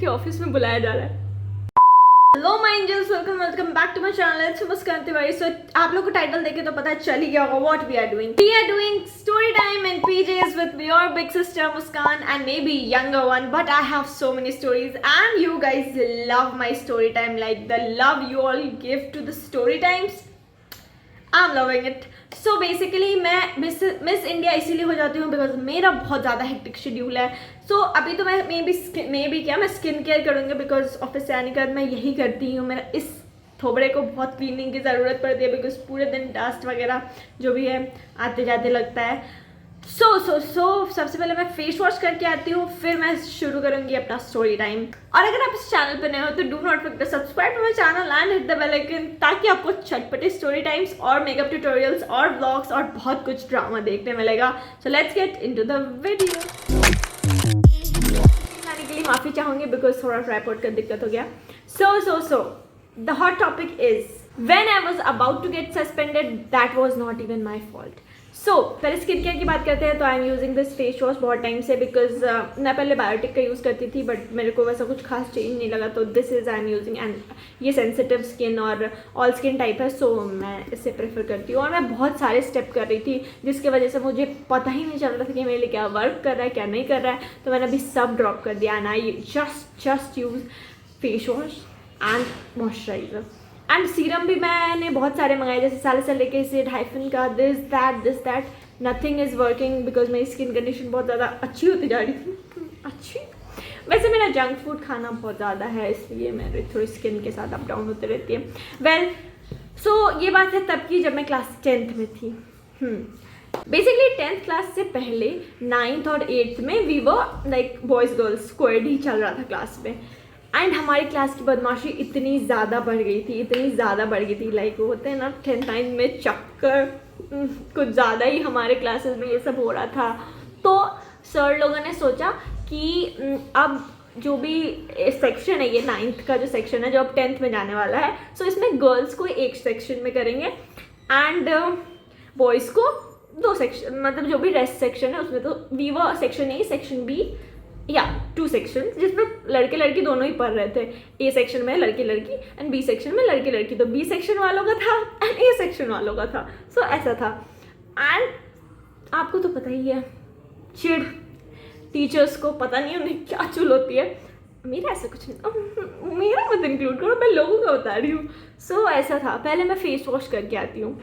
के ऑफिस में बुलाया जा रहा है। Hello my angels, welcome back to my channel. It's Muskan Tiwari. So आप लोग को टाइटल देखे तो पता चल ही गया होगा what we are doing story time in PJs with your big sister Muskan and may be younger one, but I have so many stories and you guys love my story time, like the love you all give to the story times. I am loving it. So basically मैं miss India इसीलिए हो जाती हूँ because मेरा बहुत ज़्यादा hectic schedule है। सो अभी तो मैं मे बी क्या मैं स्किन केयर करूँगी बिकॉज ऑफिस से आने के बाद मैं यही करती हूँ। मेरा इस थोबड़े को बहुत क्लीनिंग की ज़रूरत पड़ती है बिकॉज पूरे दिन डस्ट वगैरह जो भी है आते जाते लगता है। सो सबसे पहले मैं फेस वॉश करके आती हूँ, फिर मैं शुरू करूँगी अपना स्टोरी टाइम। और अगर आप इस चैनल पर नए हो तो do not forget to subscribe to my channel and hit the bell icon, ताकि आपको चटपटे स्टोरी टाइम्स और मेकअप ट्यूटोरियल्स और व्लॉग्स और बहुत कुछ ड्रामा देखने मिलेगा। So let's get into the video. आने के लिए माफ़ी चाहूँगी बिकॉज थोड़ा ट्राइपॉड का दिक्कत हो गया। So the hot topic is when I was about to get suspended, that was not even my fault. So पहले स्किन केयर की बात करते हैं तो I am using this face wash बहुत टाइम से बिकॉज मैं पहले बायोटिक का यूज़ करती थी बट मेरे को वैसा कुछ खास चेंज नहीं लगा, तो this is I am using and ये सेंसिटिव स्किन और ऑल स्किन टाइप है, सो मैं इसे प्रेफर करती हूँ। और मैं बहुत सारे स्टेप कर रही थी जिसकी वजह से मुझे पता ही नहीं चल रहा था कि मेरे लिए क्या वर्क कर रहा है क्या नहीं कर रहा है, तो मैंने अभी सब ड्रॉप कर दिया and I just use face wash and moisturiser and serum भी मैंने बहुत सारे मंगाए, जैसे सैलिसिलिक एसिड, हाइफन का, this that. Nothing is working because मेरी स्किन कंडीशन बहुत ज़्यादा अच्छी होती जा रही थी। अच्छी वैसे मेरा जंक फूड खाना बहुत ज़्यादा है, इसलिए मेरी थोड़ी स्किन के साथ अप डाउन होते रहती है। वेल सो ये बात है तब की जब मैं क्लास 10th में थी। बेसिकली 10th क्लास से पहले 9th और 8th में we were like boys girls squad ही चल रहा था क्लास में। एंड हमारी क्लास की बदमाशी इतनी ज़्यादा बढ़ गई थी लाइक वो होते हैं ना 10th 9th में चक्कर, कुछ ज़्यादा ही हमारे क्लासेस में ये सब हो रहा था। तो सर लोगों ने सोचा कि अब जो भी सेक्शन है, ये 9th का जो सेक्शन है जो अब 10th में जाने वाला है, सो इसमें गर्ल्स को एक सेक्शन में करेंगे एंड बॉयज़ को 2 सेक्शन, मतलब जो भी रेस्ट सेक्शन है उसमें तो we were section A section B या 2 सेक्शन जिसमें लड़के लड़की दोनों ही पढ़ रहे थे। ए सेक्शन में लड़के लड़की एंड बी सेक्शन में लड़के लड़की, तो बी सेक्शन वालों का था एंड ए सेक्शन वालों का था। सो ऐसा था। एंड आपको तो पता ही है चिढ़ टीचर्स को पता नहीं उन्हें क्या चुल होती है। मेरा ऐसा कुछ नहीं, मेरा मत इंक्लूड करो, मैं लोगों का बता रही हूँ। सो ऐसा था। पहले मैं फेस वॉश करके आती हूँ।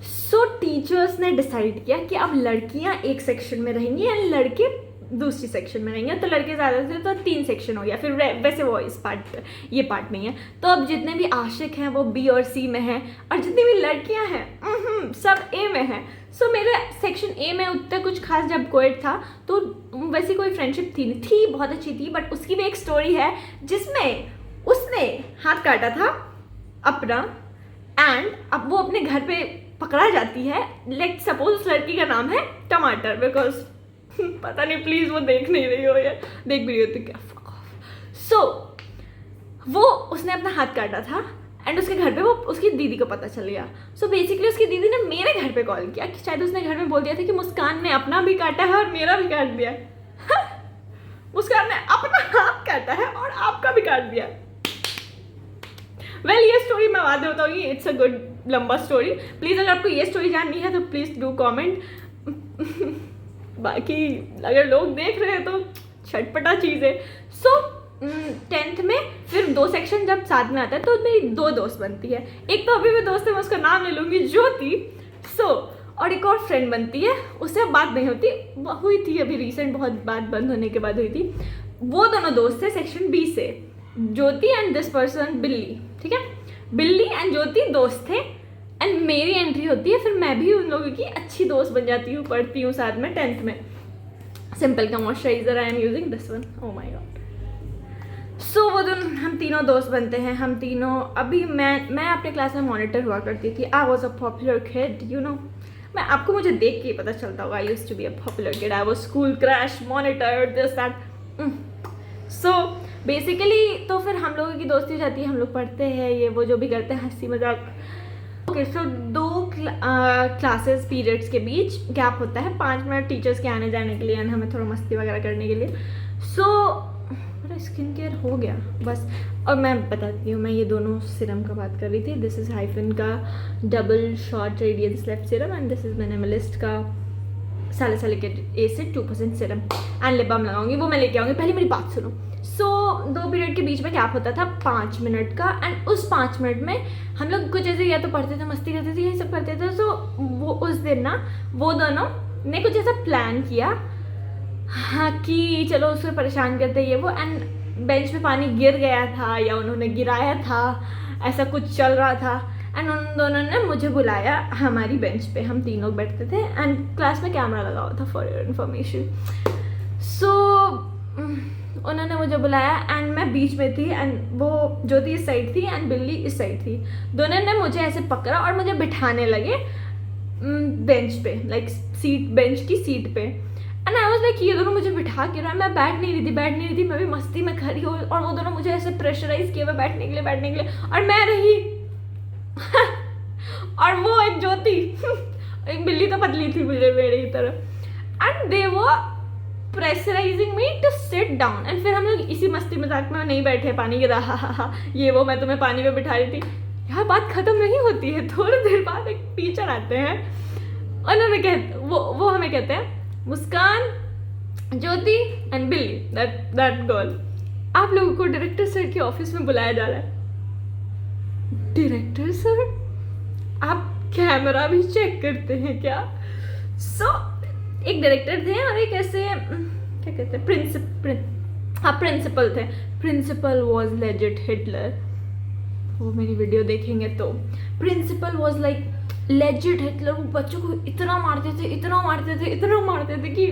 सो टीचर्स ने डिसाइड किया कि अब लड़कियाँ एक सेक्शन में रहेंगी एंड लड़के दूसरी सेक्शन में रहेंगे, तो लड़के ज़्यादा थे तो 3 सेक्शन हो गया। फिर वैसे वो इस ये पार्ट नहीं है, तो अब जितने भी आशिक हैं वो बी और सी में हैं और जितनी भी लड़कियां हैं सब ए में हैं। सो मेरे सेक्शन ए में उतना कुछ खास जब कोएड था तो वैसी कोई फ्रेंडशिप थी बहुत अच्छी थी, बट उसकी भी एक स्टोरी है जिसमें उसने हाथ काटा था अपना एंड अब वो अपने घर पे पकड़ा जाती है। लेट सपोज उस लड़की का नाम है टमाटर, बिकॉज पता नहीं प्लीज़ वो देख नहीं रही हो या देख भी रही हो तो क्या सो वो उसने अपना हाथ काटा था एंड उसके घर पे वो उसकी दीदी को पता चल गया। सो बेसिकली उसकी दीदी ने मेरे घर पे कॉल किया कि शायद उसने घर में बोल दिया था कि मुस्कान ने अपना भी काटा है और मेरा भी काट दिया। मुस्कान ने अपना हाथ काटा है और आपका भी काट दिया। वेल ये स्टोरी मैं बाद में बताऊंगी, इट्स अ गुड लंबा स्टोरी। प्लीज़ अगर आपको ये स्टोरी जाननी है तो प्लीज़ डू कॉमेंट। बाकी अगर लोग देख रहे हैं तो छटपटा चीज़ है। सो 10th में फिर 2 सेक्शन जब साथ में आता है तो मेरी 2 दोस्त बनती है। एक तो अभी भी दोस्त है, मैं उसका नाम ले लूँगी, ज्योति। सो और एक और फ्रेंड बनती है, उससे अब बात नहीं होती, हुई थी अभी रिसेंट, बहुत बात बंद होने के बाद हुई थी। वो दोनों दोस्त थे सेक्शन बी से, ज्योति एंड दिस पर्सन बिल्ली। ठीक है, बिल्ली एंड ज्योति दोस्त थे एंड मेरी एंट्री होती है, फिर मैं भी उन लोगों की अच्छी दोस्त बन जाती हूँ, पढ़ती हूँ साथ में 10th में। सिंपल का moisturiser I am using this one, oh my god. So वो दोनों हम तीनों दोस्त बनते हैं। हम तीनों अभी मैं अपने क्लास में मॉनिटर हुआ करती थी। I was a popular kid, you know. मैं आपको मुझे देख के ही पता चलता होगा, I used to be a popular kid. I was school crush, monitor, this that. So basically तो फिर हम लोगों की दोस्ती हो जाती है, हम लोग पढ़ते हैं, ये वो जो भी करते हैं, हंसी मजाक। ओके सो 2 क्लासेस पीरियड्स के बीच गैप होता है 5 मिनट टीचर्स के आने जाने के लिए एंड हमें थोड़ा मस्ती वगैरह करने के लिए। सो हमारा स्किन केयर हो गया बस। और मैं बताती हूँ, मैं ये दोनों सिरम का बात कर रही थी। दिस इज़ हाइफन का double shot radiance left serum and this is minimalist का salicylic acid 2% serum and lip balm लगाऊंगी, वो मैं लेके आऊँगी। पहले मेरी बात सुनो। सो 2 पीरियड के बीच में गैप होता था 5 मिनट का, एंड उस 5 मिनट में हम लोग कुछ ऐसे या तो पढ़ते थे, मस्ती करते थे, यही सब करते थे। सो वो उस दिन ना वो दोनों ने कुछ ऐसा प्लान किया, हाँ, कि चलो उसको परेशान करते ये वो, एंड बेंच पे पानी गिर गया था या उन्होंने गिराया था, ऐसा कुछ चल रहा था। एंड उन दोनों ने मुझे बुलाया हमारी बेंच पे, हम 3 लोग बैठते थे एंड क्लास में कैमरा लगा हुआ था फॉर योर इन्फॉर्मेशन। सो उन्होंने मुझे बुलाया एंड मैं बीच में थी एंड वो ज्योति इस साइड थी एंड बिल्ली इस साइड थी। दोनों ने मुझे ऐसे पकड़ा और मुझे बिठाने लगे बेंच पे, लाइक सीट, बेंच की सीट पे। एंड आई वाज लाइक ये दोनों मुझे बिठा के रहा है, मैं बैठ नहीं रही थी, मैं भी मस्ती में खड़ी हूँ और वो दोनों मुझे ऐसे प्रेशराइज किए हुए बैठने के लिए और मैं रही और वो एक ज्योति एक बिल्ली तो पतली थी मुझे मेरी तरह, एंड दे वो pressurising me to sit down. And फिर हम लोग इसी मस्ती मजाक में नहीं बैठे, पानी गिरा, हा ये वो, मैं तुम्हें पानी में बिठा रही थी। यहाँ बात खत्म नहीं होती है, थोड़ी देर बाद एक टीचर आते हैं, उन्होंने कहते वो हमें कहते हैं मुस्कान, ज्योति एंड बिल्ली, दैट गर्ल, आप लोगों को डायरेक्टर सर के ऑफिस में बुलाया जा रहा है। डायरेक्टर सर, आप कैमरा भी चेक करते हैं क्या? सो एक डायरेक्टर थे और एक ऐसे क्या कहते हैं प्रिंसिपल थे। प्रिंसिपल वॉज लेजिट हिटलर, वो मेरी वीडियो देखेंगे तो principal was like legit Hitler. वो बच्चों को इतना मारते थे कि,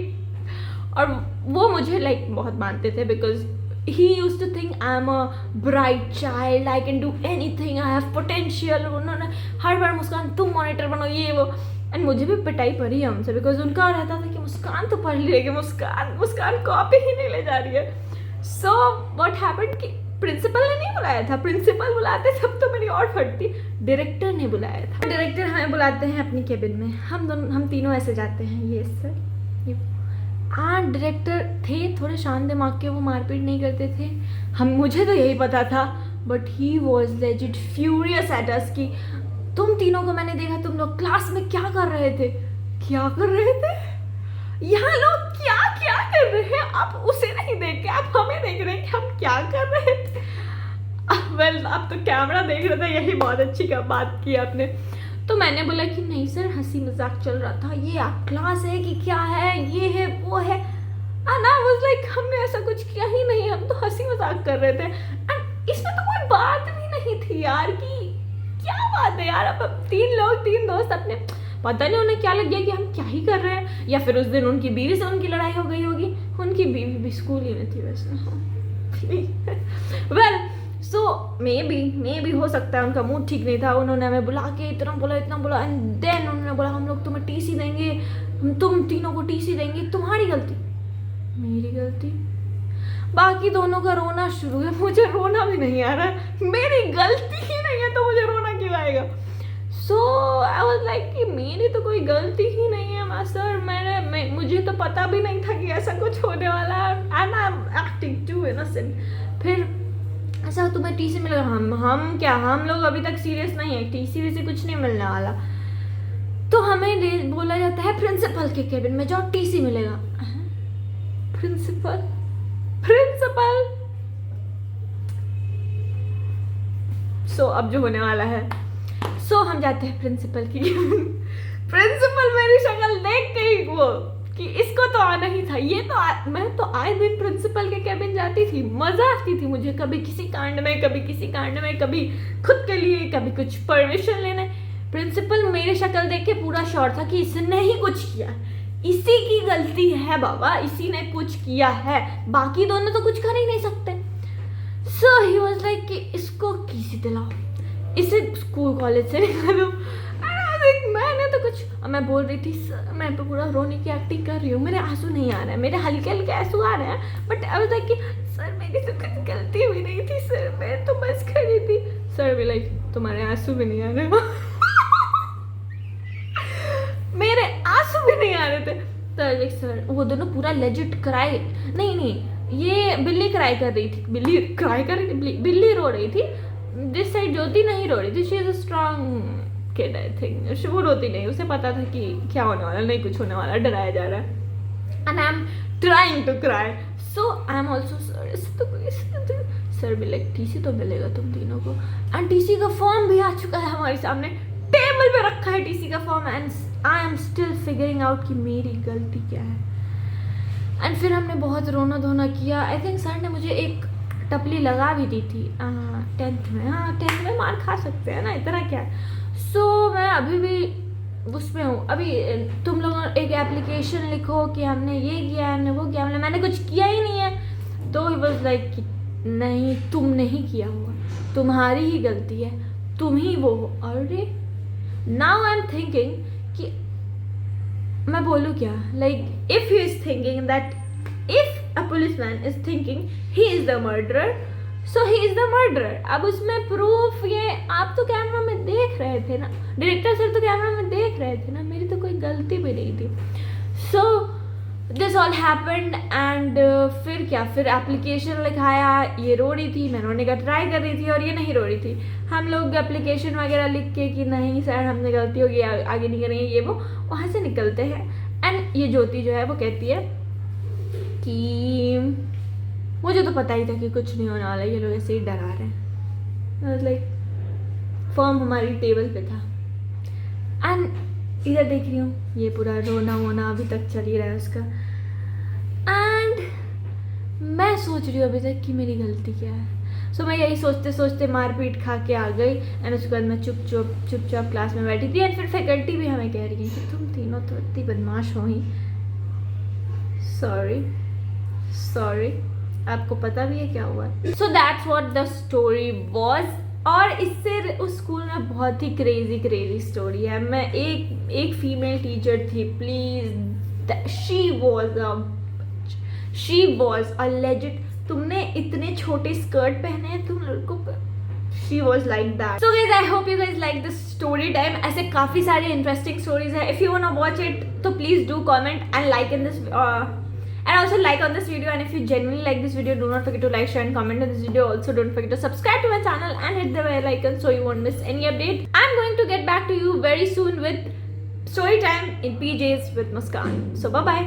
और वो मुझे लाइक बहुत मानते थे because he used to think I am a bright child, I can do anything, I have potential. उन्होंने हर बार मुस्कान तुम मॉनिटर बनो, ये वो, एंड मुझे भी पिटाई पड़ी है उनसे बिकॉज उनका रहता था कि मुस्कान तो पढ़ लेगी, मुस्कान कॉपी ही नहीं ले जा रही है। सो व्हाट हैपेंड कि प्रिंसिपल ने नहीं बुलाया था, प्रिंसिपल बुलाते तब तो मेरी और फटती, डायरेक्टर ने बुलाया था। डायरेक्टर हमें बुलाते हैं अपनी केबिन में, हम तीनों ऐसे जाते हैं, ये सर ये। हाँ, डायरेक्टर थे थोड़े शांत दिमाग के, वो मारपीट नहीं करते थे, मुझे तो यही पता था, but he was legit furious at us कि तुम तीनों को मैंने देखा, तुम लोग क्लास में क्या कर रहे थे, यहाँ लोग क्या कर रहे हैं, आप उसे नहीं देख के आप हमें देख रहे हैं कि हम क्या कर रहे थे। वेल, आप तो कैमरा देख रहे थे, यही बहुत अच्छी बात की आपने। तो मैंने बोला कि नहीं सर, हंसी मजाक चल रहा था, ये आप क्लास है कि क्या है, ये है वो है। एंड आई वाज लाइक हमने ऐसा कुछ किया ही नहीं, हम तो हंसी मजाक कर रहे थे एंड इसमें तो कोई बात भी नहीं थी यार, कि क्या बात है यार। अब 3 दोस्त अपने, पता नहीं उन्हें क्या लग गया कि हम क्या ही कर रहे हैं, या फिर उस दिन उनकी बीवी से उनकी लड़ाई हो गई होगी। उनकी बीवी भी स्कूल ही में थी वैसे। वेल, सो मे बी हो सकता है उनका मूड ठीक नहीं था, उन्होंने हमें बुला के इतना बोला एंड देन उन्होंने बोला हम लोग तुम्हें टीसी देंगे, तुम तीनों को टीसी देंगे, तुम्हारी गलती। मेरी गलती? बाकी दोनों का रोना शुरू है, मुझे रोना भी नहीं आ रहा, मेरी गलती ही नहीं है तो मुझे रोना क्यों आएगा। सो आई वाज लाइक कि मेरी तो कोई गलती ही नहीं है मास्टर, मुझे तो पता भी नहीं था कि ऐसा कुछ होने वाला है and I am acting too innocent. फिर ऐसा तुम्हें टीसी मिलेगा, हम लोग अभी तक सीरियस नहीं है, टीसी वैसे कुछ नहीं मिलने वाला। तो हमें बोला जाता है प्रिंसिपल के केबिन में जाओ, टीसी मिलेगा। प्रिंसिपल सो अब जो होने वाला है, सो हम जाते हैं प्रिंसिपल की केबिन। प्रिंसिपल मेरी शक्ल देख के ही वो कि इसको तो आना ही था, ये तो मैं तो आए दिन प्रिंसिपल के केबिन जाती थी, मजा आती थी मुझे, कभी किसी कांड में, कभी खुद के लिए, कभी कुछ परमिशन लेने। प्रिंसिपल मेरी शक्ल देख के पूरा श्योर था कि इसने ही कुछ किया, इसी की गलती है बाबा, इसी ने कुछ किया है, बाकी दोनों तो कुछ कर ही नहीं सकते। सो ही वाज लाइक कि इसको टीसी दिलाओ, इसे स्कूल कॉलेज से निकालो। मैंने तो कुछ, मैं बोल रही थी सर, मैं तो पूरा रोने की एक्टिंग कर रही हूँ, मेरे आंसू नहीं आ रहे हैं, मेरे हल्के आंसू आ रहे हैं, बट आई वाज लाइक कि सर मेरी तो कुछ गलती भी नहीं थी सर, मैं तो बस खड़ी थी। सर भी लाइक तुम्हारे आंसू भी नहीं आ रहे मेरे आंसू भी नहीं आ रहे थे। तो सर वो दोनों पूरा लेजिट क्राई, नहीं ये बिल्ली क्राई कर रही थी, बिल्ली रो रही थी। दिस साइड ज्योति नहीं रो रही थी, she is a strong kid I think. वो रोती नहीं, उसे पता था कि क्या होने वाला, नहीं कुछ होने वाला, डराया जा रहा है। And I am trying to cry, so I am also sir भी लाइक टीसी तो मिलेगा तुम तीनों को। एंड टीसी का फॉर्म भी आ चुका है हमारे सामने, टेबल पे रखा है टीसी का form. And I am still figuring out कि मेरी गलती क्या है। एंड फिर हमने बहुत रोना धोना किया। आई थिंक सर ने मुझे एक टपली लगा भी दी थी 10th में। हाँ 10th में मार खा सकते हैं ना, इतना क्या है। सो मैं अभी भी उसमें हूँ। अभी तुम लोग एक एप्लीकेशन लिखो कि हमने ये किया, हमने वो किया, मैंने कुछ किया ही नहीं है। तो ही वॉज लाइक नहीं तुम नहीं किया हुआ, तुम्हारी ही गलती है, तुम ही वो हो। अरे नाउ आई एम थिंकिंग कि मैं बोलूँ क्या, like if he is thinking that if a policeman is thinking he is the murderer, so he is the murderer. अब उसमें प्रूफ ये आप तो कैमरा में देख रहे थे ना, डायरेक्टर सर तो कैमरा में देख रहे थे ना, मेरी तो कोई गलती भी नहीं थी। So this all happened and फिर क्या, फिर एप्लीकेशन लिखाया, ये रो रही थी, मैं रोने का ट्राई कर रही थी और ये नहीं रो रही थी। हम लोग एप्लीकेशन वगैरह लिख के कि नहीं सर हमने गलती होगी, आगे नहीं करेंगे ये वो, वहाँ से निकलते हैं। एंड ये ज्योति जो है वो कहती है कि मुझे तो पता ही था कि कुछ नहीं होने वाला, ये लोग ऐसे ही डरा रहे हैं। लाइक फॉर्म हमारी टेबल पे था एंड इधर देख रही हूँ ये पूरा रोना वोना अभी तक चल ही रहा है उसका। एंड मैं सोच रही हूँ अभी तक कि मेरी गलती क्या है। सो मैं यही सोचते सोचते मारपीट खा के आ गई। एंड उसके बाद मैं चुपचाप क्लास में बैठी थी। एंड फिर फैकल्टी भी हमें कह रही है कि तुम तीनों तो इतनी बदमाश हो ही। सॉरी आपको पता भी है क्या हुआ। So that's what the story was. और इससे उस स्कूल में बहुत ही क्रेजी स्टोरी है। मैं एक फीमेल टीचर थी, please, she was a legend. तुमने इतने छोटे स्कर्ट पहने हैं तुम लड़कों पर, she was like that. So guys I hope you guys like this story time. ऐसे काफी सारे इंटरेस्टिंग स्टोरीज है। If you want to watch it तो please do comment and like in this and also like on this video. And if you genuinely like this video, do not forget to like, share and comment on this video. Also don't forget to subscribe to my channel and hit the bell icon so you won't miss any update. I'm going to get back to you very soon with story time in PJs with Muskan. So bye bye.